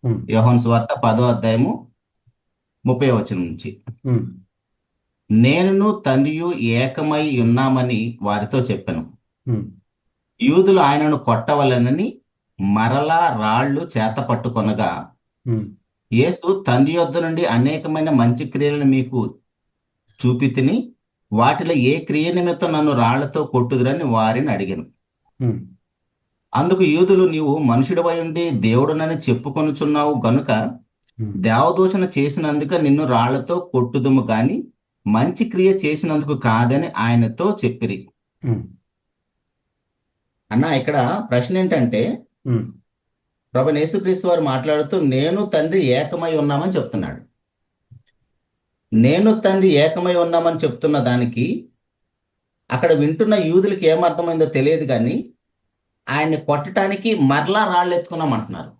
ఉమ్, యోహాను సువార్త 10వ అధ్యాయము 30వ వచనం నుంచి. ఉమ్, నేనును తండ్రియు ఏకమై ఉన్నామని వారితో చెప్పెను. ఉమ్, యూదులు ఆయనను కొట్టవలెనని మరలా రాళ్ళు చేత పట్టుకొనగా, ఉమ్, యేసు తండ్రి యొద్ద నుండి అనేకమైన మంచి క్రియలను మీకు చూపితిని, వాటిలో ఏ క్రియ నిమిత్తం నన్ను రాళ్లతో కొట్టుదురని వారిని అడిగాను. ఉమ్, అందుకు యూదులు, నీవు మనుషుడివై ఉండి దేవుడునని చెప్పుకొనుచున్నావు గనుక ఉమ్, దేవదూషణ చేసినందుక నిన్ను రాళ్లతో కొట్టుదుము గాని మంచి క్రియ చేసినందుకు కాదని ఆయనతో చెప్పిరి. ఉమ్, అన్న, ఇక్కడ ప్రశ్న ఏంటంటే, ఉమ్, ప్రభువైన యేసుక్రీస్తు వారు మాట్లాడుతూ నేను తండ్రి ఏకమై ఉన్నామని చెప్తున్నాడు. నేను తండ్రి ఏకమై ఉన్నామని చెప్తున్న దానికి అక్కడ వింటున్న యూదులకి ఏమర్థమైందో తెలియదు కానీ ఆయన్ని కొట్టడానికి మరలా రాళ్ళు ఎత్తుకున్నాం అంటున్నారు.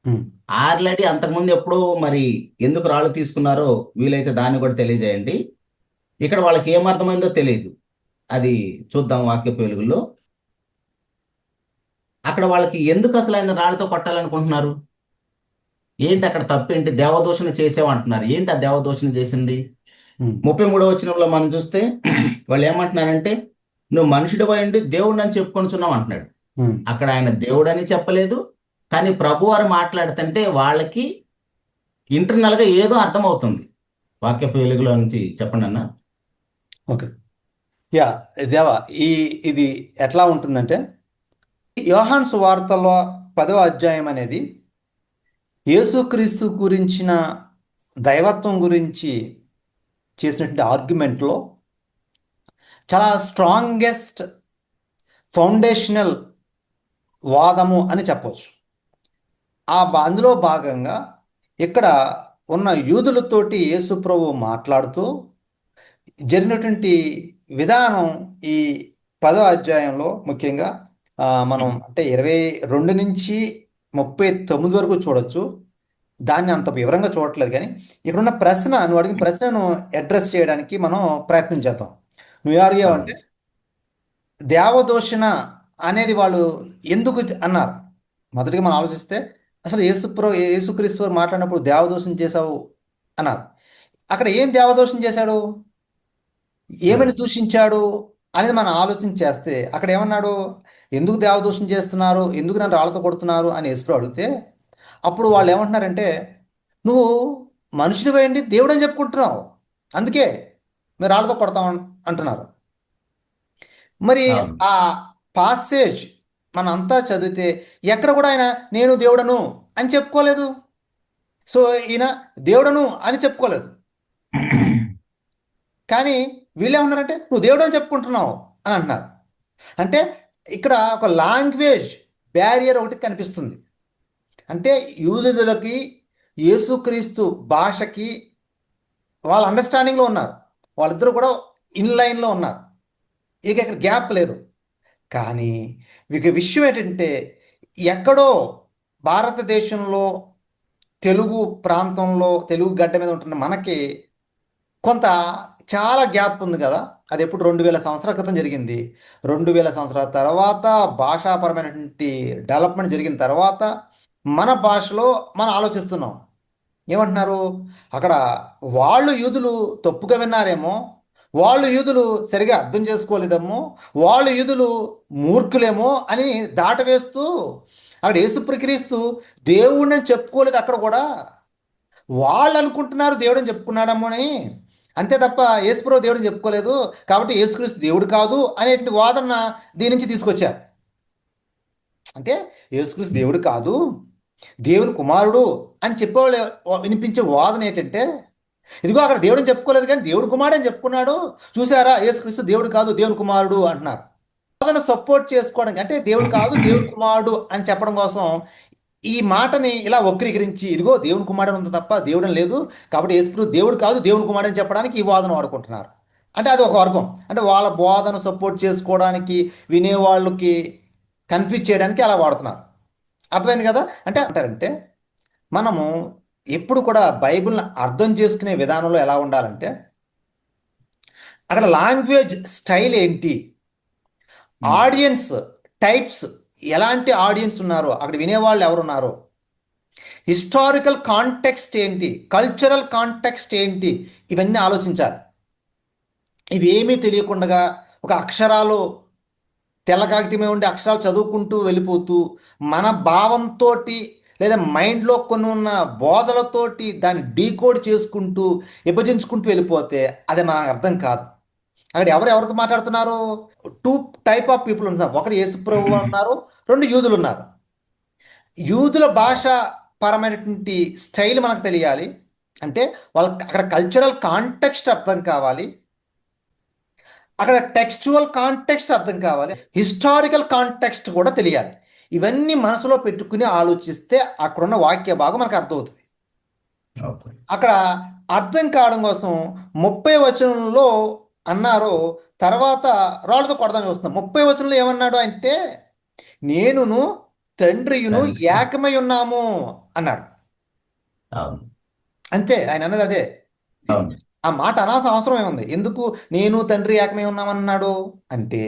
ఉమ్. ఆల్రెడీ అంతకుముందు ఎప్పుడో మరి ఎందుకు రాళ్ళు తీసుకున్నారో వీలైతే దాన్ని కూడా తెలియజేయండి. ఇక్కడ వాళ్ళకి ఏమర్థమైందో తెలియదు, అది చూద్దాం వాక్యపు వెలుగులో. అక్కడ వాళ్ళకి ఎందుకు అసలు ఆయన రాళ్ళతో కొట్టాలనుకుంటున్నారు? ఏంటి అక్కడ తప్పేంటి? దేవదూషణ చేసావంటున్నారు. ఏంటి ఆ దేవదూషణ చేసింది? ఉమ్, 33వ వచనంలో మనం చూస్తే వాళ్ళు ఏమంటున్నారంటే, నువ్వు మనుషుడివై ఉండి దేవుడిని అని చెప్పుకొనిచున్నావు అంటున్నాడు. ఉమ్. అక్కడ ఆయన దేవుడని చెప్పలేదు, కానీ ప్రభు వారు మాట్లాడుతుంటే వాళ్ళకి ఇంటర్నల్ గా ఏదో అర్థమవుతుంది. వాక్యపు వెలుగులో నుంచి చెప్పండి అన్న. ఓకే. యా, దేవా, ఇది ఎట్లా ఉంటుందంటే, యోహాను సువార్తలో 10వ అధ్యాయం అనేది యేసుక్రీస్తు గురించిన దైవత్వం గురించి చేసినటువంటి ఆర్గ్యుమెంట్లో చాలా స్ట్రాంగెస్ట్ ఫౌండేషనల్ వాదము అని చెప్పవచ్చు. అందులో భాగంగా ఇక్కడ ఉన్న యూదులతోటి యేసు ప్రభువు మాట్లాడుతూ జరిగినటువంటి విధానం ఈ 10వ అధ్యాయంలో ముఖ్యంగా మనం అంటే 22 నుంచి 39 వరకు చూడొచ్చు. దాన్ని అంత వివరంగా చూడట్లేదు, కానీ ఇక్కడున్న ప్రశ్న, నువ్వు అడిగిన ప్రశ్నను అడ్రస్ చేయడానికి మనం ప్రయత్నం చేద్దాం. నువ్వు అడిగావంటే దేవదూషణ అనేది వాళ్ళు ఎందుకు అన్నారు. మొదటిగా మనం ఆలోచిస్తే అసలు యేసుక్రీస్తు వారు మాట్లాడినప్పుడు దేవదూషణ చేశావు అన్నారు. అక్కడ ఏం దేవదూషణ చేశాడు, ఏమని దూషించాడు అనేది మనం ఆలోచన చేస్తే అక్కడ ఏమన్నాడు, ఎందుకు దేవదూషణ చేస్తున్నారు, ఎందుకు నన్ను రాళ్ళతో కొడుతున్నారు అని యేసు అడిగితే అప్పుడు వాళ్ళు ఏమంటున్నారంటే, నువ్వు మనుషుని వేయండి దేవుడు అని చెప్పుకుంటున్నావు, అందుకే మీరు రాళ్ళతో కొడతాం అంటున్నారు. మరి అవును. ఆ పాసేజ్ మనం అంతా చదివితే ఎక్కడ కూడా ఆయన నేను దేవుడను అని చెప్పుకోలేదు. సో ఈయన దేవుడను అని చెప్పుకోలేదు. కానీ వీళ్ళేమన్నారంటే నువ్వు దేవుడు అని చెప్పుకుంటున్నావు అని అంటున్నారు. అంటే ఇక్కడ ఒక లాంగ్వేజ్ బ్యారియర్ ఒకటి కనిపిస్తుంది. అంటే యూదులకి యేసుక్రీస్తు భాషకి వాళ్ళ అండర్స్టాండింగ్లో ఉన్నారు, వాళ్ళిద్దరూ కూడా ఇన్ లైన్లో ఉన్నారు, ఇక ఇక్కడ గ్యాప్ లేదు. కానీ ఇక విషయం ఏంటంటే, ఎక్కడో భారతదేశంలో తెలుగు ప్రాంతంలో తెలుగు గడ్డ మీద ఉంటున్న మనకి కొంత చాలా గ్యాప్ ఉంది కదా. అది ఎప్పుడు 2000 సంవత్సరాల క్రితం జరిగింది. 2000 సంవత్సరాల తర్వాత భాషాపరమైనటువంటి డెవలప్మెంట్ జరిగిన తర్వాత మన భాషలో మనం ఆలోచిస్తున్నాం. ఏమంటున్నారు అక్కడ, వాళ్ళు యూదులు తప్పుగా విన్నారేమో, వాళ్ళు యూదులు సరిగా అర్థం చేసుకోలేదేమో, వాళ్ళు యూదులు మూర్ఖులేమో అని దాటవేస్తూ అక్కడ యేసుక్రీస్తు దేవుడిని చెప్పుకోలేదు. అక్కడ కూడా వాళ్ళు అనుకుంటున్నారు దేవుడని చెప్పుకున్నాడేమో అని, అంతే తప్ప యేసుప్రభు దేవుడని చెప్పుకోలేదు, కాబట్టి యేసుక్రీస్తు దేవుడు కాదు అనేటువంటి వాదన దీని నుంచి తీసుకొచ్చారు. అంటే యేసుక్రీస్తు దేవుడు కాదు, దేవుని కుమారుడు అని చెప్పేవాళ్ళు వినిపించే వాదన ఏంటంటే, ఇదిగో అక్కడ దేవుడని చెప్పుకోలేదు కానీ దేవుడు కుమారుడు అని చెప్పుకున్నాడు, చూసారా యేసుక్రీస్తు దేవుడు కాదు దేవుని కుమారుడు అంటున్నారు. వాదన సపోర్ట్ చేసుకోవడానికి, అంటే దేవుడు కాదు దేవుని కుమారుడు అని చెప్పడం కోసం ఈ మాటని ఇలా వక్రీకరించి, ఇదిగో దేవుని కుమారుడు ఉంది తప్ప దేవుడని లేదు, కాబట్టి యేసుక్రీస్తు దేవుడు కాదు దేవుని కుమారుడు అని చెప్పడానికి ఈ వాదన వాడుకుంటున్నారు. అంటే అది ఒక వర్గం, అంటే వాళ్ళ బోధన సపోర్ట్ చేసుకోవడానికి, వినేవాళ్ళకి కన్ఫ్యూజ్ చేయడానికి అలా వాడుతున్నారు. అర్థమైంది కదా. అంటే అంటారంటే మనము ఎప్పుడు కూడా బైబిల్ని అర్థం చేసుకునే విధానంలో ఎలా ఉండాలంటే, అక్కడ లాంగ్వేజ్ స్టైల్ ఏంటి, ఆడియన్స్ టైప్స్, ఎలాంటి ఆడియన్స్ ఉన్నారో, అక్కడ వినేవాళ్ళు ఎవరున్నారో, హిస్టారికల్ కాంటెక్స్ట్ ఏంటి, కల్చరల్ కాంటెక్స్ట్ ఏంటి, ఇవన్నీ ఆలోచించాలి. ఇవేమీ తెలియకుండా ఒక అక్షరాలు తెల్ల కాగితమే ఉండి అక్షరాలు చదువుకుంటూ వెళ్ళిపోతూ మన భావంతో లేదా మైండ్లో కొన్ని ఉన్న బోధలతోటి దాన్ని డీకోడ్ చేసుకుంటూ విభజించుకుంటూ వెళ్ళిపోతే అది మనకు అర్థం కాదు. అక్కడ ఎవరితో మాట్లాడుతున్నారు? టూ టైప్ ఆఫ్ పీపుల్ ఉన్నారు. ఒకటి యేసుప్రభు ఉన్నారు, రెండు యూదులు ఉన్నారు. యూదుల భాష పరమైనటువంటి స్టైల్ మనకు తెలియాలి. అంటే వాళ్ళకి అక్కడ కల్చరల్ కాంటెక్స్ట్ అర్థం కావాలి, అక్కడ టెక్స్చువల్ కాంటెక్స్ట్ అర్థం కావాలి, హిస్టారికల్ కాంటెక్స్ట్ కూడా తెలియాలి. ఇవన్నీ మనసులో పెట్టుకుని ఆలోచిస్తే అక్కడున్న వాక్య భాగం మనకు అర్థమవుతుంది. అక్కడ అర్థం కావడం కోసం 30 వచనంలో అన్నారు, తర్వాత రాళ్ళతో కొడదాం చూస్తున్నాం. 30 వచనంలో ఏమన్నాడు అంటే, నేనును తండ్రియును ఏకమై ఉన్నాము అన్నాడు. అంతే, ఆయన అన్నది అదే. ఆ మాట అనాల్సిన అవసరం ఏముంది? ఎందుకు నేను తండ్రి ఏకమై ఉన్నామన్నాడు అంటే,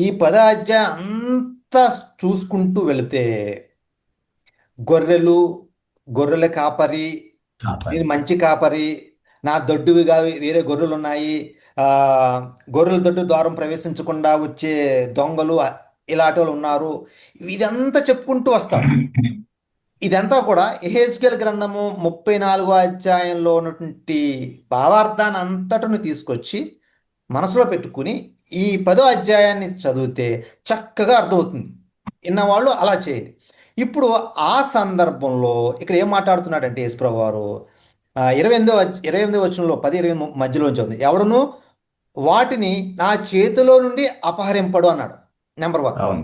ఈ 10వ అధ్యాయం అంతా చూసుకుంటూ వెళితే గొర్రెల కాపరి, నేను మంచి కాపరి, నా దొడ్డువిగా వేరే గొర్రెలు ఉన్నాయి, గొర్రెల దొడ్డు ద్వారం ప్రవేశించకుండా వచ్చే దొంగలు ఇలాంటి వాళ్ళు ఉన్నారు, ఇదంతా చెప్పుకుంటూ వస్తాడు. ఇదంతా కూడా యెహెజ్కేలు గ్రంథము 34వ అధ్యాయంలో ఉన్నటువంటి భావార్థాన్ని అంతటను తీసుకొచ్చి మనసులో పెట్టుకుని ఈ 10వ అధ్యాయాన్ని చదివితే చక్కగా అర్థమవుతుంది. విన్నవాళ్ళు అలా చేయండి. ఇప్పుడు ఆ సందర్భంలో ఇక్కడ ఏం మాట్లాడుతున్నాడంటే యేసుప్రభు వారు 28వ వచనంలో 10-20 మధ్యలోంచి ఉంది, ఎవడును వాటిని నా చేతిలో నుండి అపహరింపడు అన్నాడు. నెంబర్ 1.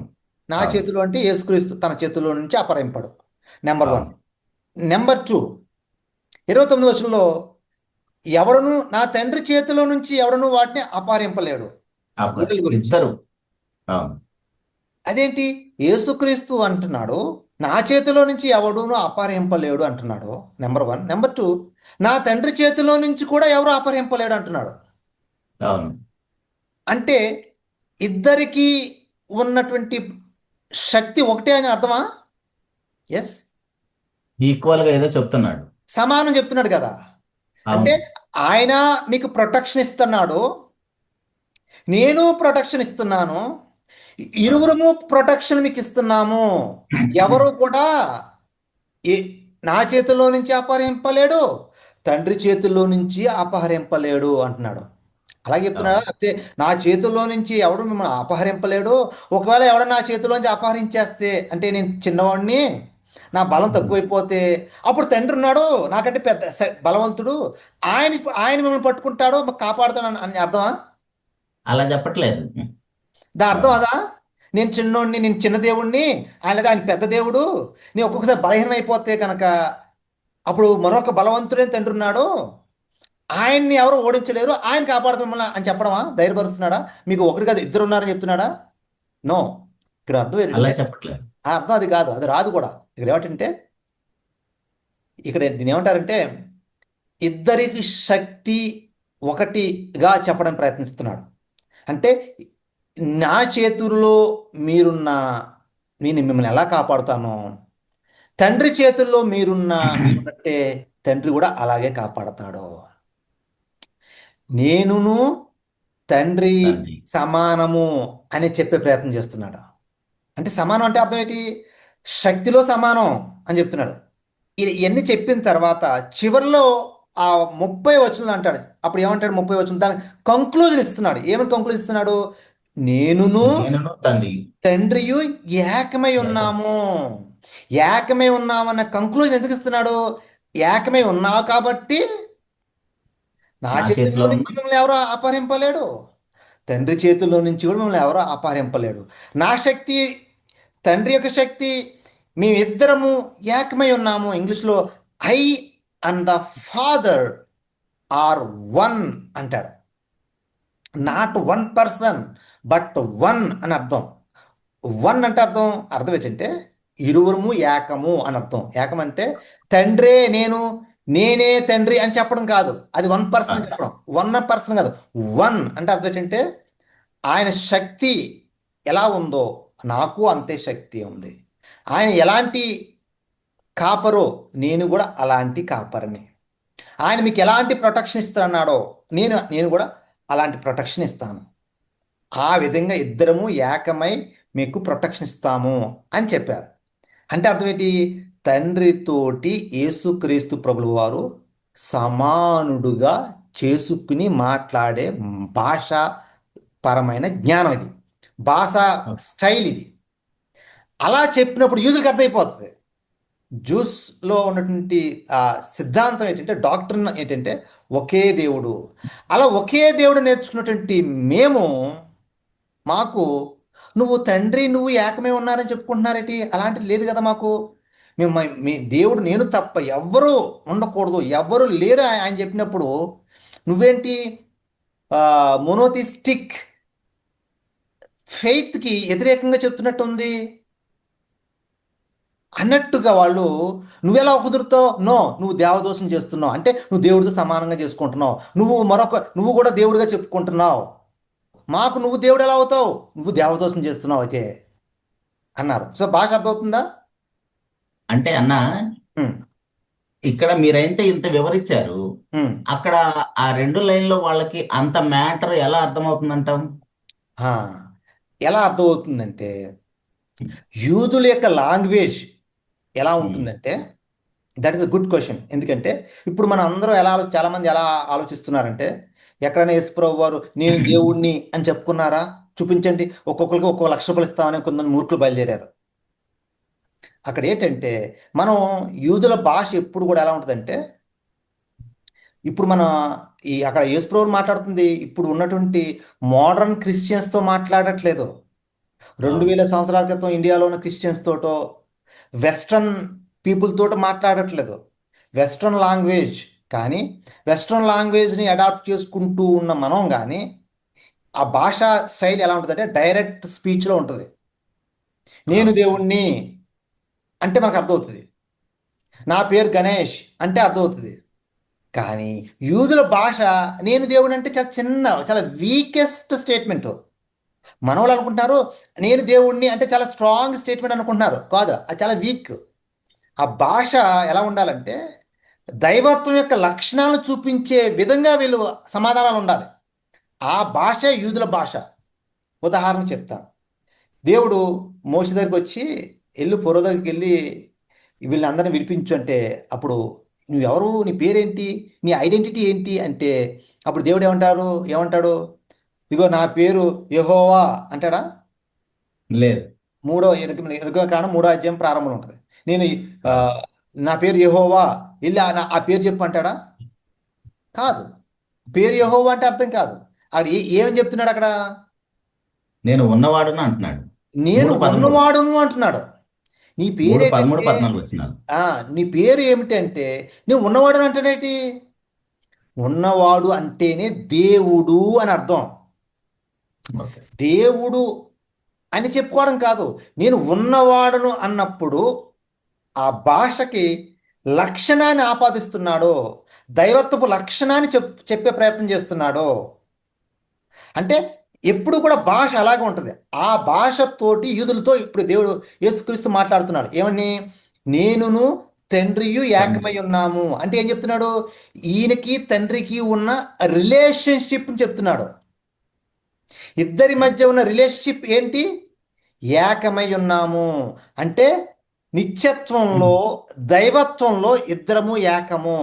నా చేతిలో అంటే యేసుక్రీస్తు తన చేతిలో నుంచి అపహరింపడు, నెంబర్ 1. నెంబర్ 2, 29వ వచనంలో ఎవడను నా తండ్రి చేతిలో నుంచి ఎవడను వాటిని అపహరింపలేడు. అదేంటి? యేసుక్రీస్తు అంటున్నాడు నా చేతిలో నుంచి ఎవడును అపహరింపలేడు అంటున్నాడు, నెంబర్ 1. నెంబర్ 2, నా తండ్రి చేతిలో నుంచి కూడా ఎవరు అపహరింపలేడు అంటున్నాడు. అంటే ఇద్దరికి ఉన్నటువంటి శక్తి ఒకటే అని అర్థమా? ఎస్, ఈక్వల్ గా ఏదో చెప్తున్నాడు, సమానం చెప్తున్నాడు కదా. అంటే ఆయన మీకు ప్రొటెక్షన్ ఇస్తున్నాడు, నేను ప్రొటెక్షన్ ఇస్తున్నాను, ఇరువురము ప్రొటెక్షన్ మీకు ఇస్తున్నాము. ఎవరు కూడా నా చేతిలో నుంచి అపహరింపలేడు, తండ్రి చేతుల్లో నుంచి అపహరింపలేడు అంటున్నాడు. అలాగే చెప్తున్నాడు. అయితే నా చేతుల్లో నుంచి ఎవడు మిమ్మల్ని అపహరింపలేడు. ఒకవేళ ఎవడ నా చేతిలోంచి అపహరించేస్తే, అంటే నేను చిన్నవాడిని, నా బలం తక్కువైపోతే, అప్పుడు తండ్రి ఉన్నాడు నాకంటే పెద్ద బలవంతుడు, ఆయన మిమ్మల్ని పట్టుకుంటాడు, కాపాడుతాడు అని అర్థమా? అలా చెప్పట్లేదు. దాని అర్థం అదా? నేను చిన్నోడిని, నేను చిన్న దేవుణ్ణి, ఆయన పెద్ద దేవుడు, నేను ఒక్కొక్కసారి బలహీనం అయిపోతే కనుక అప్పుడు మరొక బలవంతుడైన తండ్రి ఉన్నాడు, ఆయన్ని ఎవరు ఓడించలేరు, ఆయన కాపాడుతూ మిమ్మల్ని అని చెప్పడమా? ధైర్యపరుస్తున్నాడా? మీకు ఒకటి కాదు ఇద్దరు ఉన్నారని చెప్తున్నాడా? నో. ఇక్కడ అర్థం ఏంటంటే చెప్పట్లేదు, ఆ అర్థం అది కాదు, అది రాదు కూడా. ఇక్కడ ఏమిటంటే, ఇక్కడ దీని ఏమంటారంటే ఇద్దరికి శక్తి ఒకటిగా చెప్పడం ప్రయత్నిస్తున్నాడు. అంటే నా చేతుల్లో నేను మిమ్మల్ని ఎలా కాపాడుతానో, తండ్రి చేతుల్లో మీరున్నట్టే తండ్రి కూడా అలాగే కాపాడతాడు. నేనును తండ్రి సమానము అని చెప్పే ప్రయత్నం చేస్తున్నాడు. అంటే సమానం అంటే అర్థం ఏంటి? శక్తిలో సమానం అని చెప్తున్నాడు. ఇవన్నీ చెప్పిన తర్వాత చివరిలో ఆ 30 వచనంలో అంటాడు. అప్పుడు ఏమంటాడు? 30 వచనం దాని కంక్లూజన్ ఇస్తున్నాడు. ఏమని కంక్లూజన్ ఇస్తున్నాడు? నేనును తండ్రియు ఏకమై ఉన్నాము. ఏకమై ఉన్నామన్న కంక్లూజన్ ఎందుకు ఇస్తున్నాడు? ఏకమై ఉన్నావు కాబట్టి నా చేతిలో నుంచి మిమ్మల్ని ఎవరో అపహరింపలేడు, తండ్రి చేతుల్లో నుంచి కూడా మిమ్మల్ని ఎవరో అపహరింపలేడు. నా శక్తి, తండ్రి యొక్క శక్తి, మేమిద్దరము ఏకమై ఉన్నాము. ఇంగ్లీష్లో I and the father are one అంటాడు. Not one person but one అని అర్థం. వన్ అంటే అర్థం ఏంటంటే ఇరువురము ఏకము అని అర్థం. ఏకం అంటే తండ్రే నేనే తండ్రి అని చెప్పడం కాదు, అది 1 పర్సన్ చెప్పడం. 1 పర్సన్ కాదు, వన్ అంటే అర్థం ఏంటంటే ఆయన శక్తి ఎలా ఉందో నాకు అంతే శక్తి ఉంది. ఆయన ఎలాంటి కాపరో, నేను కూడా అలాంటి కాపరిని. ఆయన మీకు ఎలాంటి ప్రొటెక్షన్ ఇస్తున్నాడో నేను కూడా అలాంటి ప్రొటెక్షన్ ఇస్తాను. ఆ విధంగా ఇద్దరము ఏకమై మీకు ప్రొటెక్షన్ ఇస్తాము అని చెప్పారు. అంటే అర్థం ఏంటి? తండ్రితోటి యేసుక్రీస్తు ప్రభుల వారు సమానుడుగా చేసుకుని మాట్లాడే భాష పరమైన జ్ఞానం ఇది, భాష స్టైల్ ఇది. అలా చెప్పినప్పుడు యూదులకు అర్థమైపోతుంది. జ్యూస్లో ఉన్నటువంటి ఆ సిద్ధాంతం ఏంటంటే, డాక్టర్ ఏంటంటే ఒకే దేవుడు. అలా ఒకే దేవుడు నేర్చుకున్నటువంటి మేము, మాకు నువ్వు తండ్రి నువ్వు ఏకమే ఉన్నారని చెప్పుకుంటున్నారేంటి? అలాంటిది లేదు కదా మాకు. మేము మీ దేవుడు నేను తప్ప ఎవ్వరూ ఉండకూడదు, ఎవ్వరూ లేరు ఆయన చెప్పినప్పుడు నువ్వేంటి మోనోథిస్టిక్ ఫెయిత్కి వ్యతిరేకంగా చెప్తున్నట్టు ఉంది అన్నట్టుగా వాళ్ళు. నువ్వెలా కుదురుతావు? నో, నువ్వు దేవదోషం చేస్తున్నావు, అంటే నువ్వు దేవుడితో సమానంగా చేసుకుంటున్నావు, నువ్వు కూడా దేవుడిగా చెప్పుకుంటున్నావు, మాకు నువ్వు దేవుడు ఎలా అవుతావు, నువ్వు దేవదోషం చేస్తున్నావు అయితే అన్నారు. సో భాష అర్థమవుతుందా? అంటే అన్న, ఉమ్, ఇక్కడ మీరైతే ఇంత వివరించారు, ఉమ్. అక్కడ ఆ 2 లైన్లో వాళ్ళకి అంత మ్యాటర్ ఎలా అర్థమవుతుందంటాం? ఆ, ఎలా అర్థమవుతుందంటే, యూదుల యొక్క లాంగ్వేజ్ ఎలా ఉంటుందంటే, that is a good question. ఎందుకంటే ఇప్పుడు మనం అందరం చాలామంది ఎలా ఆలోచిస్తున్నారంటే, ఎక్కడైనా యేసుప్రభు వారు నేను దేవుణ్ణి అని చెప్పుకున్నారా? చూపించండి, ఒక్కొక్కరికి ఒక్కొక్క లక్ష రూపాయలు ఇస్తామని కొంతమంది మూర్ఖులు బయలుదేరారు. అక్కడ ఏంటంటే, మనం యూదుల భాష ఎప్పుడు కూడా ఎలా ఉంటుందంటే, ఇప్పుడు మన అక్కడ యేసుప్రభు మాట్లాడుతుంది ఇప్పుడు ఉన్నటువంటి మోడర్న్ క్రిస్టియన్స్తో మాట్లాడట్లేదు. 2000 సంవత్సరాల క్రితం ఇండియాలో ఉన్న క్రిస్టియన్స్ తోటో, వెస్ట్రన్ పీపుల్ తోటి మాట్లాడట్లేదు. వెస్ట్రన్ లాంగ్వేజ్, కానీ వెస్ట్రన్ లాంగ్వేజ్ని అడాప్ట్ చేసుకుంటూ ఉన్న మనం కానీ ఆ భాషా శైలి ఎలా ఉంటుందంటే డైరెక్ట్ స్పీచ్లో ఉంటుంది. నేను దేవుణ్ణి అంటే మనకు అర్థమవుతుంది, నా పేరు గణేష్ అంటే అర్థమవుతుంది. కానీ యూదుల భాష నేను దేవుని అంటే చాలా చిన్న, చాలా వీకెస్ట్ స్టేట్మెంట్. మనవాళ్ళు అనుకుంటున్నారు నేను దేవుణ్ణి అంటే చాలా స్ట్రాంగ్ స్టేట్మెంట్ అనుకుంటున్నారు. కాదు, అది చాలా వీక్. ఆ భాష ఎలా ఉండాలంటే దైవత్వం యొక్క లక్షణాలను చూపించే విధంగా వీళ్ళు సమాధానాలు ఉండాలి. ఆ భాష యూదుల భాష. ఉదాహరణ చెప్తాను. దేవుడు మోషే దగ్గరికి వచ్చి ఫరో దగ్గరికి వెళ్ళి వీళ్ళందరినీ విడిపించు అంటే, అప్పుడు నువ్వెవరు, నీ పేరేంటి, నీ ఐడెంటిటీ ఏంటి అంటే, అప్పుడు దేవుడు ఏమంటాడు? ఇగో నా పేరు యెహోవా అంటాడా? లేదు. నిర్గమకాండం 3వ అధ్యాయం ప్రారంభంలో ఉంటుంది. నేను ఆ, నా పేరు యెహోవా, వెళ్ళి ఆ పేరు చెప్పు అంటాడా? కాదు. పేరు యెహోవా అంటే అర్థం కాదు. అక్కడ ఏమని చెప్తున్నాడు అక్కడ? నేను ఉన్నవాడును అంటున్నాడు. నేను 3:13. ఉన్నవాడును అంటున్నాడు. నీ పేరు 3:13, ఏంటంటే 14 వచ్చినాలు. నీ పేరు ఏమిటంటే నువ్వు ఉన్నవాడు అంటాడేంటి? ఉన్నవాడు అంటేనే దేవుడు అని అర్థం. ఓకే. దేవుడు అని చెప్పుకోవడం కాదు, నేను ఉన్నవాడును అన్నప్పుడు ఆ భాషకి లక్షణాన్ని ఆపాదిస్తున్నాడు, దైవత్వపు లక్షణాన్ని చెప్పే ప్రయత్నం చేస్తున్నాడు. అంటే ఎప్పుడు కూడా భాష అలాగే ఉంటుంది. ఆ భాషతోటి యూదులతో ఇప్పుడు దేవుడు యేసుక్రీస్తు మాట్లాడుతున్నాడు. ఏమని? నేనును తండ్రియు ఏకమై ఉన్నాము అంటే ఏం చెప్తున్నాడు? ఈయనకి తండ్రికి ఉన్న రిలేషన్షిప్ని చెప్తున్నాడు. ఇద్దరి మధ్య ఉన్న రిలేషన్షిప్ ఏంటి? ఏకమై ఉన్నాము అంటే నిత్యత్వంలో, దైవత్వంలో ఇద్దరము ఏకము,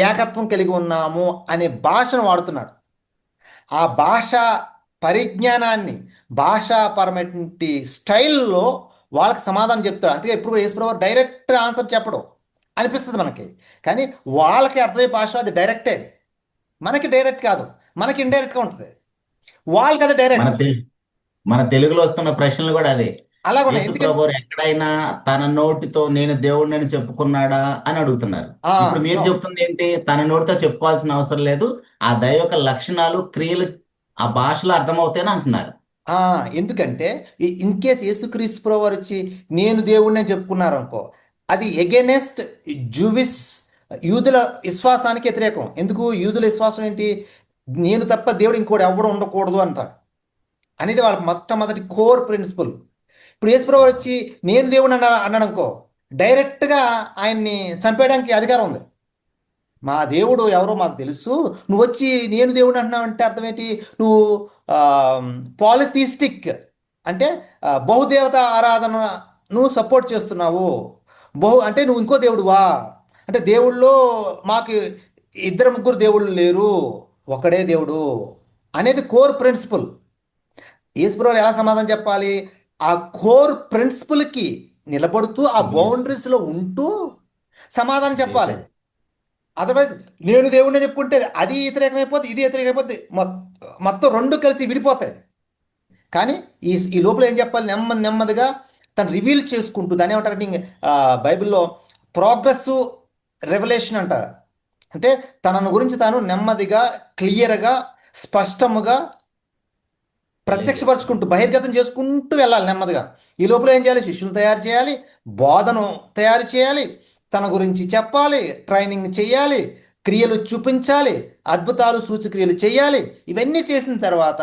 ఏకత్వం కలిగి ఉన్నాము అనే భాషను వాడుతున్నాడు. ఆ భాష పరిజ్ఞానాన్ని, భాషాపరమైనటువంటి స్టైల్లో వాళ్ళకి సమాధానం చెప్తాడు. అంతే, ఎప్పుడు యేసుప్రభువు డైరెక్ట్ ఆన్సర్ చెప్పడం అనిపిస్తుంది మనకి, కానీ వాళ్ళకి అర్థమయ్యే భాష అది డైరెక్టే. అది మనకి డైరెక్ట్ కాదు, మనకి ఇండైరెక్ట్గా ఉంటుంది, వాళ్ళకి అది మన డైరెక్ట్. మన తెలుగులో వస్తున్న ప్రశ్నలు కూడా అదే. అలాగే ఉన్నాయి. యేసు ఎందుకంటే ప్రభు ఎక్కడైనా తన నోటితో నేను దేవుడిని చెప్పుకున్నాడా అని అడుగుతున్నారు. ఇప్పుడు మీరు నో, చెప్తుంది ఏంటి? తన నోటితో చెప్పుకోవాల్సిన అవసరం లేదు, ఆ దైవ యొక్క లక్షణాలు, క్రియలు ఆ భాషలో అర్థమవుతాయని అంటున్నారు. ఎందుకంటే ఇన్ కేస్ యేసుక్రీస్తు ప్రభు వారు వచ్చి నేను దేవుడిని అని చెప్పుకున్నారు అనుకో, అది ఎగెనెస్ట్ జూవిష్, యూదుల విశ్వాసానికి వ్యతిరేకం. ఎందుకు? యూదుల విశ్వాసం ఏంటి? నేను తప్ప దేవుడు ఇంకోటి ఎవడు ఉండకూడదు అంటారు అనేది వాళ్ళ మొట్టమొదటి కోర్ ప్రిన్సిపల్. ఇప్పుడు యేసుప్రభు వచ్చి నేను దేవుడు అన్నాడు అనుకో, డైరెక్ట్గా ఆయన్ని చంపేయడానికి అధికారం ఉంది. మా దేవుడు ఎవరో మాకు తెలుసు, నువ్వు వచ్చి నేను దేవుడు అంటున్నావు అంటే అర్థం ఏంటి? నువ్వు పాలిథిస్టిక్ అంటే బహుదేవత ఆరాధన నువ్వు సపోర్ట్ చేస్తున్నావు. అంటే నువ్వు ఇంకో దేవుడువా? అంటే దేవుళ్ళో మాకు ఇద్దరు ముగ్గురు దేవుళ్ళు లేరు, ఒకడే దేవుడు అనేది కోర్ ప్రిన్సిపల్. ఈశ్వరుడు ఎలా సమాధానం చెప్పాలి? ఆ కోర్ ప్రిన్సిపల్కి నిలబడుతూ ఆ బౌండరీస్లో ఉంటూ సమాధానం చెప్పాలి. అదర్వైజ్ నేను దేవుడిని చెప్పుకుంటే అది వ్యతిరేకమైపోతుంది, ఇది వ్యతిరేకమైపోతుంది, మొత్తం రెండు కలిసి విడిపోతాయి. కానీ ఈ లోపల ఏం చెప్పాలి? నెమ్మదిగా తను రివీల్ చేసుకుంటూ, దాన్ని ఏమంటారంటే బైబిల్లో ప్రోగ్రెస్ రెవల్యూషన్ అంటారు. అంటే తనను గురించి తాను నెమ్మదిగా క్లియర్గా స్పష్టముగా ప్రత్యక్షపరుచుకుంటూ బహిర్గతం చేసుకుంటూ వెళ్ళాలి నెమ్మదిగా. ఈ లోపల ఏం చేయాలి? శిష్యులు తయారు చేయాలి, బోధను తయారు చేయాలి, తన గురించి చెప్పాలి, ట్రైనింగ్ చేయాలి, క్రియలు చూపించాలి, అద్భుతాలు సూచక్రియలు చేయాలి. ఇవన్నీ చేసిన తర్వాత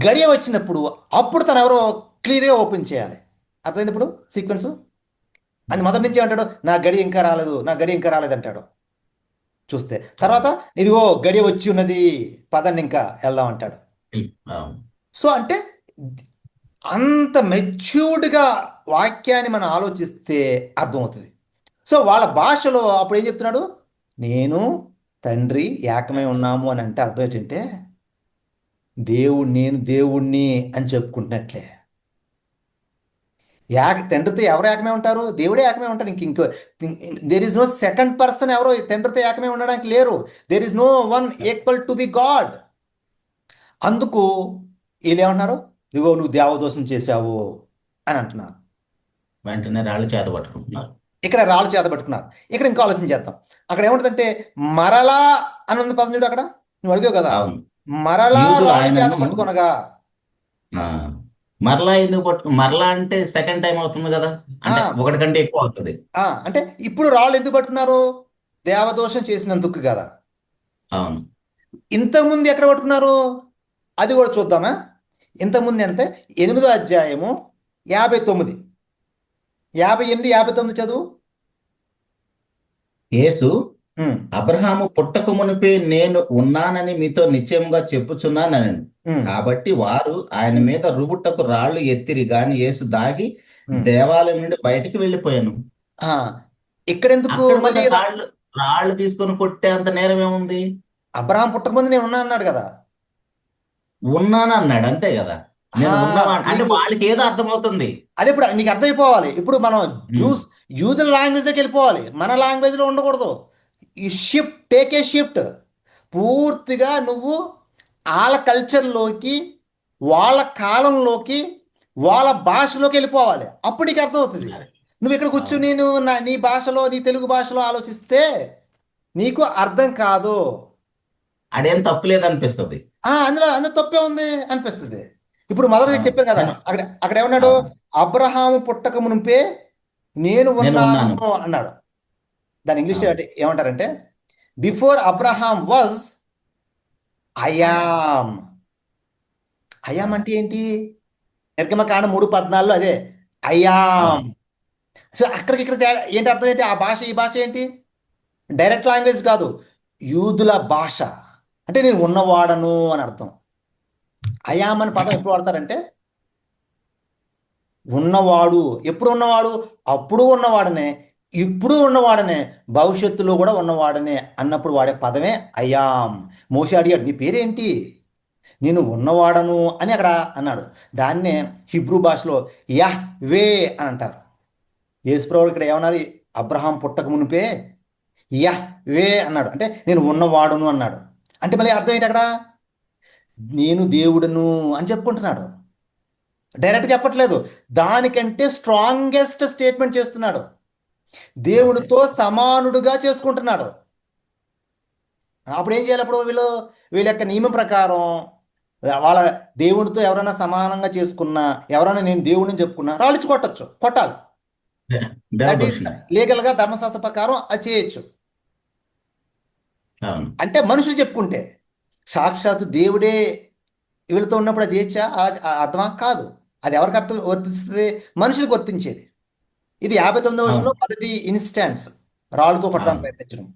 గడియ వచ్చినప్పుడు అప్పుడు తను ఎవరో క్లియర్గా ఓపెన్ చేయాలి. అర్థమైంది ఇప్పుడు సీక్వెన్స్? అది మొదటి నుంచి అంటాడు, నా గడి ఇంకా రాలేదు, నా గడి ఇంకా రాలేదు అంటాడు. చూస్తే తర్వాత ఇదిగో గడియ వచ్చి ఉన్నది, పదండి ఇంకా వెళ్దాం అంటాడు. సో అంటే అంత మెచ్యూర్డ్గా వాక్యాన్ని మనం ఆలోచిస్తే అర్థమవుతుంది. సో వాళ్ళ భాషలో అప్పుడు ఏం చెప్తున్నాడు? నేను తండ్రి ఏకమై ఉన్నాము అని అంటే అర్థం ఏంటంటే నేను దేవుణ్ణి అని చెప్పుకుంటున్నట్లే. తండ్రితో ఎవరు ఏకమే ఉంటారు? దేవుడే ఏకమే ఉంటాడు. ఇంకో there is no second person ఎవరో తండ్రితో ఏకమే ఉండడానికి లేరు. There is no one equal to be God. అందుకు వీళ్ళు ఏమంటున్నారు? ఇదిగో నువ్వు దేవదోషం చేశావు అని అంటున్నారు. వెంటనే రాళ్ళు చేత పట్టుకుంటున్నారు. ఇక్కడ రాళ్ళు చేత పట్టుకున్నారు. ఇక్కడ ఇంకా ఆలోచన చేద్దాం. అక్కడ ఏముంటుందంటే మరలా అని ఉంది పదం చూడు. అక్కడ నువ్వు అడిగావు కదా, మరలా రాళ్ళు చేత పట్టుకొనగా. మరలా ఎందుకు మరలా అంటే సెకండ్ టైం అవుతుంది కదా, అంటే ఒకటి కంటే ఎక్కువ అవుతుంది. అంటే ఇప్పుడు రాళ్ళు ఎందుకు పట్టుకున్నారు? దేవదోషం చేసినందుకు కదా. అవును. ఇంతకుముందు ఎక్కడ పట్టుకున్నారు అది కూడా చూద్దామా? ఇంతకుముందు అంటే 8వ అధ్యాయము 59, 58, 59 చదువు. యేసు అబ్రహాము పుట్టక మునిపే నేను ఉన్నానని మీతో నిశ్చయముగా చెప్పుచున్నానని, కాబట్టి వారు ఆయన మీద రుబుట్టకు రాళ్ళు ఎత్తిరి గాని యేసు దాగి దేవాలయం నుండి బయటికి వెళ్ళిపోయాను. ఇక్కడ ఎందుకు మళ్ళీ రాళ్ళు తీసుకొని కొట్టే అంత నేరం ఏముంది? అబ్రహాం పుట్టక ముందు నేను ఉన్నా అన్నాడు కదా. ఉన్నాను అన్నాడు, అంతే కదా. నేను అంటే వాళ్ళకి ఏదో అర్థమవుతుంది. అదే ఇప్పుడు నీకు అర్థమైపోవాలి. ఇప్పుడు మనం యూదుల లాంగ్వేజ్లోకి వెళ్ళిపోవాలి, మన లాంగ్వేజ్లో ఉండకూడదు. ఈ టేక్ ఏ షిఫ్ట్. పూర్తిగా నువ్వు వాళ్ళ కల్చర్లోకి, వాళ్ళ కాలంలోకి, వాళ్ళ భాషలోకి వెళ్ళిపోవాలి. అప్పుడు నీకు అర్థమవుతుంది. నువ్వు ఇక్కడ కూర్చుని నువ్వు నీ భాషలో, నీ తెలుగు భాషలో ఆలోచిస్తే నీకు అర్థం కాదు. అదేం తప్పులేదు అనిపిస్తుంది. అందులో తప్పే ఉంది అనిపిస్తుంది. ఇప్పుడు మొదటిగా చెప్పాను కదా, అక్కడ ఏమన్నాడు? అబ్రహాము పుట్టక మునిపే నేను ఉన్నాను అన్నాడు. దాని ఇంగ్లీష్ ఏమంటారంటే before Abraham was I'm. I'm అంటే ఏంటి? నిర్గమకాండం 3:14 అదే ఐయామ్. సో అక్కడికి ఇక్కడ ఏంటి అర్థం ఏంటి? ఆ భాష ఈ భాష ఏంటి? డైరెక్ట్ లాంగ్వేజ్ కాదు, యూదుల భాష. అంటే నేను ఉన్నవాడను అని అర్థం. అయామ్ అని పదం ఎప్పుడు వాడతారంటే ఉన్నవాడు. ఎప్పుడు ఉన్నవాడు? అప్పుడు ఉన్నవాడనే, ఇప్పుడు ఉన్నవాడనే, భవిష్యత్తులో కూడా ఉన్నవాడనే అన్నప్పుడు వాడే పదమే అయామ్. మోషే అడిగాడు, నీ పేరేంటి? నేను ఉన్నవాడను అని అక్కడ అన్నాడు. దాన్నే హిబ్రూ భాషలో యహ్వే అని అంటారు. యేసుప్రభుడు ఇక్కడ ఏమన్నారు? అబ్రహాం పుట్టక మునిపే యహ్వే అన్నాడు, అంటే నేను ఉన్నవాడును అన్నాడు. అంటే మళ్ళీ అర్థం ఏంటి? అక్కడ నేను దేవుడును అని చెప్పుకుంటున్నాడు. డైరెక్ట్ చెప్పట్లేదు, దానికంటే స్ట్రాంగెస్ట్ స్టేట్మెంట్ చేస్తున్నాడు. దేవుడితో సమానుడుగా చేసుకుంటున్నాడు. అప్పుడు ఏం చేయాలి? అప్పుడు వీళ్ళ యొక్క నియమం ప్రకారం వాళ్ళ దేవుడితో ఎవరైనా సమానంగా చేసుకున్నా, ఎవరైనా నేను దేవుడిని చెప్పుకున్నా రాళ్ళిచ్చి కొట్టాలి. లీగల్గా ధర్మశాస్త్ర ప్రకారం అది చేయొచ్చు. అంటే మనుషులు చెప్పుకుంటే, సాక్షాత్తు దేవుడే వీళ్ళతో ఉన్నప్పుడు అది చేయొచ్చా? అర్థమా? కాదు. అది ఎవరికి వర్తిస్తుంది? మనుషులకు వర్తించేది. ఇది 59వ అవును వచనంలో మొదటి ఇన్స్టాన్స్, రాళ్ళతో కొట్టడానికి అవును ప్రయత్నించడం.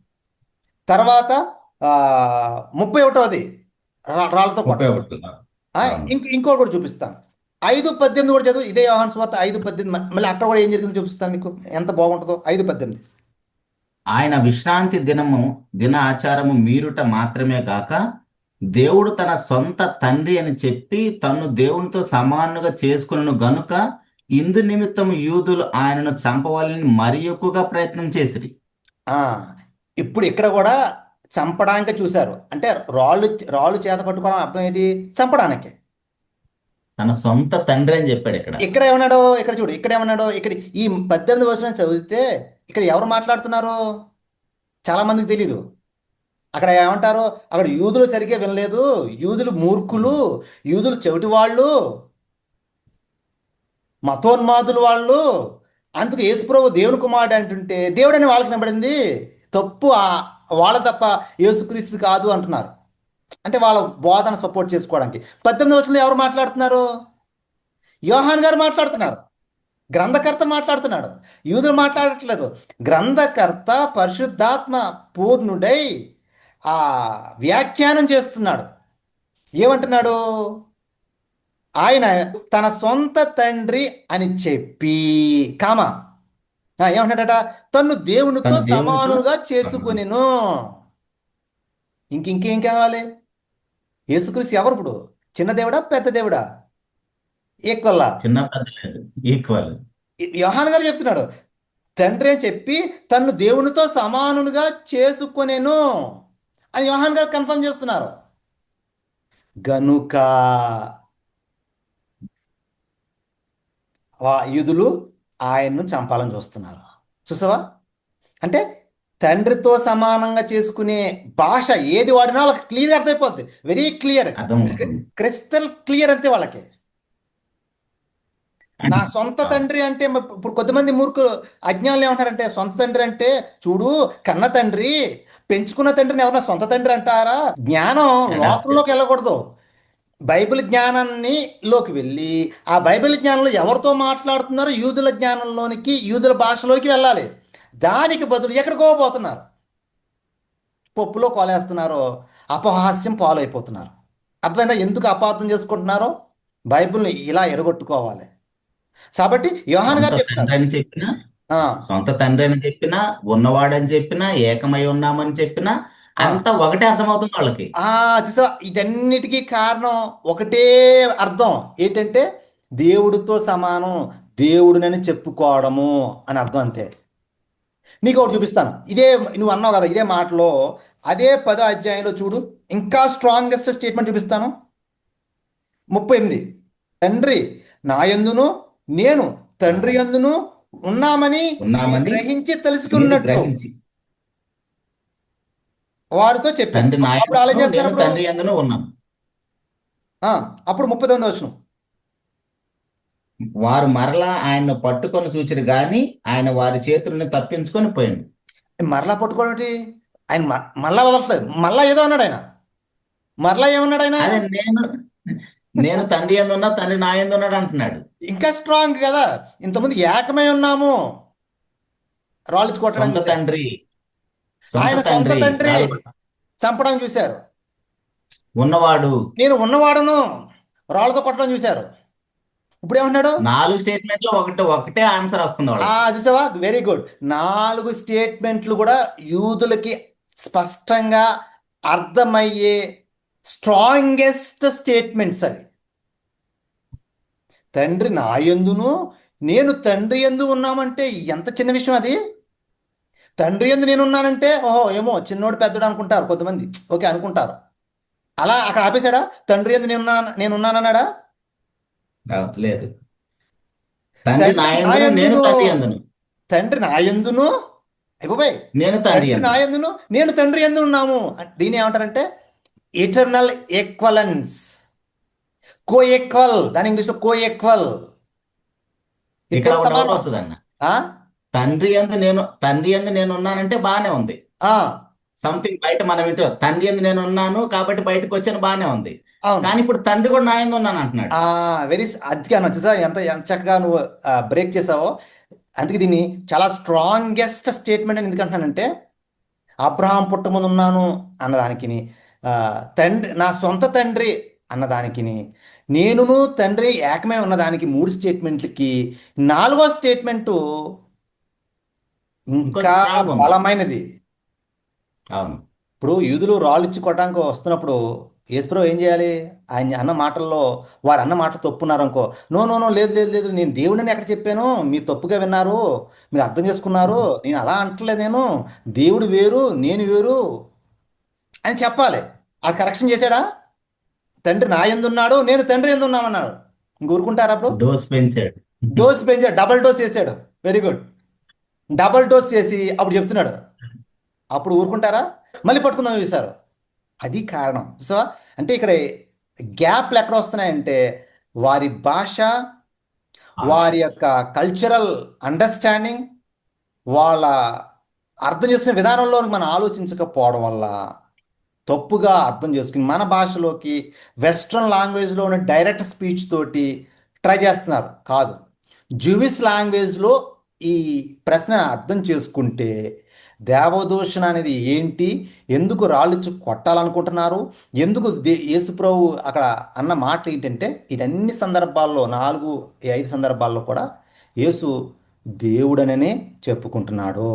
తర్వాత 31వది రాళ్ళతో కొట్టడం. 31 అవును. ఇంకోటి కూడా చూపిస్తాను. 5:18 కూడా చదువు. ఇదే యోహాను సువార్త 5:18. మళ్ళీ అక్కడ కూడా ఏం జరిగిందో చూపిస్తాను మీకు, ఎంత బాగుంటుందో. 5:18. ఆయన విశ్రాంతి దిన ఆచారము మీరుట మాత్రమే గాక దేవుడు తన సొంత తండ్రి అని చెప్పి తన్ను దేవునితో సమానుగా చేసుకును గనుక ఇందు నిమిత్తం యూదులు ఆయనను చంపవాలని మరి ఎక్కువగా ప్రయత్నం చేసిరి. ఆ, ఇప్పుడు ఇక్కడ కూడా చంపడానికి చూశారు. అంటే రాళ్ళు రాళ్ళు చేత పట్టుకోవడం అర్థం ఏంటి? చంపడానికి. తన సొంత తండ్రి అని చెప్పాడు ఇక్కడ. ఇక్కడ ఏమన్నాడో ఇక్కడ చూడు, ఇక్కడ ఏమన్నాడో. ఇక్కడ ఈ 18 వచనం చదివితే ఇక్కడ ఎవరు మాట్లాడుతున్నారు చాలా మందికి తెలీదు. అక్కడ ఏమంటారు? అక్కడ యూదులు సరిగ్గా వినలేదు, యూదులు మూర్ఖులు, యూదులు చెవిటి వాళ్ళు, మతోన్మాదులు వాళ్ళు, అందుకు యేసుప్రభు దేవుని కుమారుడు అంటుంటే దేవుడని వాళ్ళకి నిలబడింది. తప్పు వాళ్ళ తప్ప యేసుక్రీస్తు కాదు అంటున్నారు. అంటే వాళ్ళ బోధన సపోర్ట్ చేసుకోవడానికి. 18 వచనంలో ఎవరు మాట్లాడుతున్నారు? యోహాన్ గారు మాట్లాడుతున్నారు. గ్రంథకర్త మాట్లాడుతున్నాడు, యూదులు మాట్లాడట్లేదు. గ్రంథకర్త పరిశుద్ధాత్మ పూర్ణుడై ఆ వ్యాఖ్యానం చేస్తున్నాడు. ఏమంటున్నాడు? ఆయన తన సొంత తండ్రి అని చెప్పి ఏమంటున్నాడట? తన్ను దేవునితో తన దేవునితో సమానుగా చేసుకునేను. ఇంకేం కావాలి? యేసుక్రీస్తు ఎవరు ఇప్పుడు? చిన్న దేవుడా పెద్ద దేవుడా? ఈక్వల్లా? చిన్న పెద్ద లేదు, ఈక్వల్. యోహాన్ గారు చెప్తున్నాడు తండ్రి అని చెప్పి తన్ను దేవునితో సమానుగా చేసుకునేను అని యోహాన్ గారు కన్ఫర్మ్ చేస్తున్నారు. గనుక యూదులు ఆయన్ను చంపాలని చూస్తున్నారు. చూసావా? అంటే తండ్రితో సమానంగా చేసుకునే భాష ఏది వాడినా వాళ్ళకి క్లియర్ అర్థమైపోద్ది. వెరీ క్లియర్, అర్థమవుతుంది. క్రిస్టల్ క్లియర్ అంతే వాళ్ళకి. నా సొంత తండ్రి అంటే ఇప్పుడు కొద్దిమంది మూర్ఖులు అజ్ఞానులు ఏమంటారంటే, సొంత తండ్రి అంటే చూడు కన్న తండ్రి, పెంచుకున్న తండ్రిని ఎవరన్నా సొంత తండ్రి అంటారా? జ్ఞానం లోకంలోకి వెళ్ళకూడదు. బైబిల్ జ్ఞానాన్ని లోకి వెళ్ళి ఆ బైబిల్ జ్ఞానంలో ఎవరితో మాట్లాడుతున్నారో యూదుల జ్ఞానంలోనికి, యూదుల భాషలోకి వెళ్ళాలి. దానికి బదులు ఎక్కడికో పోతున్నారు, పప్పులో కోలేస్తున్నారో, అపహాస్యం పాలైపోతున్నారు. అర్థమైందా ఎందుకు అపార్థం చేసుకుంటున్నారో? బైబిల్ని ఇలా ఎడగొట్టుకోవాలి. కాబట్టి యోహాన్ గారు చెప్తున్నారు, సొంత తండ్రి అని చెప్పినా, ఉన్నవాడని చెప్పినా, ఏకమై ఉన్నామని చెప్పినా అంతా ఒకటే అర్థమవుతుంది వాళ్ళకి. చూసా, ఇదన్నిటికీ కారణం ఒకటే అర్థం ఏంటంటే దేవుడితో సమానం, దేవుడినని చెప్పుకోవడము అని అర్థం. అంతే. నీకు ఒకటి చూపిస్తాను. ఇదే నువ్వు అన్నావు కదా, ఇదే మాటలో అదే 10వ అధ్యాయంలో చూడు, ఇంకా స్ట్రాంగెస్ట్ స్టేట్మెంట్ చూపిస్తాను. 38. తండ్రి నా యందును నేను తండ్రి యందును ఉన్నామని గ్రహించి తెలుసుకున్నట్లు వారితో చెప్పాను. అప్పుడు అలా చేస్తున్నప్పుడు అప్పుడు 39వ వచనం, వారు మరలా ఆయన్ను పట్టుకొని చూచిరు గాని ఆయన వారి చేతులను తప్పించుకొని పోయింది. మరలా పట్టుకోవడం, ఆయన మళ్ళా వదలట్లేదు. మళ్ళా ఏదో అన్నాడు ఆయన. మరలా ఏమన్నాడు ఆయన? నేను తండ్రి యందు ఉన్నా, తండ్రి నా యందు ఉన్నాడు అంటున్నాడు. ఇంకా స్ట్రాంగ్ కదా. ఇంతకుముందు ఏకమై ఉన్నాము, రాళ్ళు కొట్టడానికి తండ్రి, ఆయన సొంత తండ్రి చంపడం చూశారు. ఉన్నవాడు నేను ఉన్నవాడును రాళ్ళతో కొట్టడం చూశారు. ఇప్పుడు ఏమన్నాడు? 4 స్టేట్మెంట్లు ఒకటే ఆన్సర్ వస్తుంది. చూసావా? Very good. 4 స్టేట్మెంట్లు కూడా యూదులకి స్పష్టంగా అర్థమయ్యే స్ట్రాంగెస్ట్ స్టేట్మెంట్స్ అవి. తండ్రి నా యందును నేను తండ్రి యందు ఉన్నామంటే ఎంత చిన్న విషయం అది. తండ్రి యందు నేనున్నానంటే ఓహో ఏమో చిన్నోడు పెద్దోడు అనుకుంటారు కొంతమంది, ఓకే అనుకుంటారు. అలా అక్కడ ఆపేశాడా? తండ్రి యందు నేనున్నానన్నాడా? లేదు. తండ్రి నా యందును నేను తండ్రి యందు ఉన్నాము. దీని ఏమంటారంటే ఇటర్నల్ ఈక్వలెన్స్, కో ఈక్వల్. దాని ఇంగ్లీష్లో కో ఈక్వల్. తండ్రి యందు నేను ఉన్నానంటే బానే ఉంది. సంథింగ్ బయట మనం ఇంట్లో తండ్రి యందు నేను ఉన్నాను కాబట్టి బయటకు వచ్చాను, బానే ఉంది. కానీ ఇప్పుడు తండ్రి కూడా నా యందు ఉన్నాను అంటున్నాడు. వెరీ అదిగా నచ్చుసా, ఎంత చక్కగా నువ్వు బ్రేక్ చేసావో. అందుకే దీన్ని చాలా స్ట్రాంగెస్ట్ స్టేట్మెంట్ అని ఎందుకంటున్నానంటే అబ్రహాం పుట్టముందు ఉన్నాను అన్నదానికిని, తండ్రి నా సొంత తండ్రి అన్నదానికిని, నేనును తండ్రి ఏకమే ఉన్నదానికి, మూడు స్టేట్మెంట్లకి నాలుగో స్టేట్మెంటు ఇంకొంచెం ఇంకా స్ట్రాంగ్ ఉంది. బలమైనది. అవును. ఇప్పుడు యూదులు రాళ్ళు ఇచ్చి కొట్టడానికి వస్తున్నప్పుడు యేసుప్రభు ఏం చేయాలి? ఆయన అన్న మాటల్లో వారు అన్న మాటలు తప్పున్నారనుకో, నో నో నో, లేదు లేదు లేదు, నేను దేవుడిని ఎక్కడ చెప్పాను, మీరు తప్పుగా విన్నారు, మీరు అర్థం చేసుకున్నారు, నేను అలా అంటలేదు, నేను దేవుడు వేరు నేను వేరు అని చెప్పాలి. ఆ కరెక్షన్ చేశాడా? తండ్రి నా ఎందున్నాడు, నేను తండ్రి ఎందున్నామన్నాడు. ఇంక ఊరుకుంటారా అప్పుడు? డోస్ పెంచాడు. డోస్ పెంచాడు, డబల్ డోస్ చేశాడు. Very good. డబల్ డోస్ చేసి అప్పుడు చెప్తున్నాడు. అప్పుడు ఊరుకుంటారా? మళ్ళీ పట్టుకుందాం చూసారు. అది కారణం. సో అంటే ఇక్కడ గ్యాప్లు ఎక్కడ వస్తున్నాయంటే వారి భాష, వారి యొక్క కల్చరల్ అండర్స్టాండింగ్, వాళ్ళ అర్థం చేసుకునే విధానంలో మనం ఆలోచించకపోవడం వల్ల తప్పుగా అర్థం చేసుకుని మన భాషలోకి వెస్ట్రన్ లాంగ్వేజ్లో ఉన్న డైరెక్ట్ స్పీచ్ తోటి ట్రై చేస్తున్నారు. కాదు, జూవిష్ లాంగ్వేజ్లో ఈ ప్రశ్న అర్థం చేసుకుంటే దేవదూషణ అనేది ఏంటి, ఎందుకు రాళ్ళిచ్చి కొట్టాలనుకుంటున్నారు, ఎందుకు యేసుప్రభు అక్కడ అన్న మాట ఏంటంటే, ఇవన్నీ సందర్భాల్లో 4, 5 సందర్భాల్లో కూడా యేసు దేవుడననే చెప్పుకుంటున్నాడు.